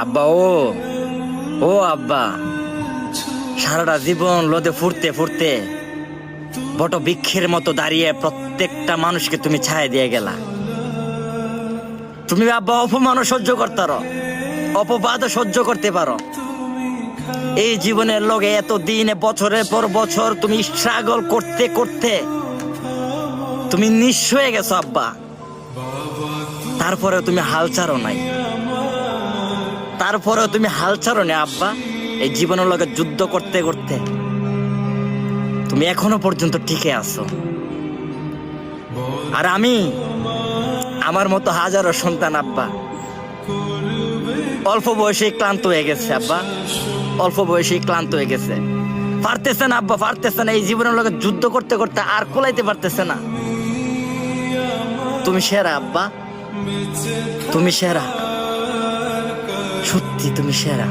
আব্বা ও আব্বা, সারাটা জীবন লোদে ফুরতে ফুরতে বট বৃক্ষের মতো দাঁড়িয়ে প্রত্যেকটা মানুষকে তুমি ছায়া দিয়ে গেলা। তুমি আব্বা অপমানও সহ্য করতে পারো, অপবাদও সহ্য করতে পারো। এই জীবনের লগে এত দিনে বছরের পর বছর তুমি স্ট্রাগল করতে করতে তুমি নিঃস্ব হয়ে গেছো আব্বা। তারপরে তুমি হাল ছাড়ো নাই, তারপরেও তুমি হাল ছাড়ো না আব্বা। এই জীবনের লগে যুদ্ধ করতে করতে তুমি এখনো পর্যন্ত টিকে আছো। আর আমি, আমার মতো হাজারো সন্তান আব্বা অল্প বয়সে ক্লান্ত হয়ে গেছে আব্বা, অল্প বয়সে ক্লান্ত হয়ে গেছে। পারতেছে না আব্বা, পারতেছে না। এই জীবনের লগে যুদ্ধ করতে করতে আর কোলাইতে পারতেছে না। তুমি সেরা আব্বা, তুমি সেরা, সত্যি তুমি সেরা।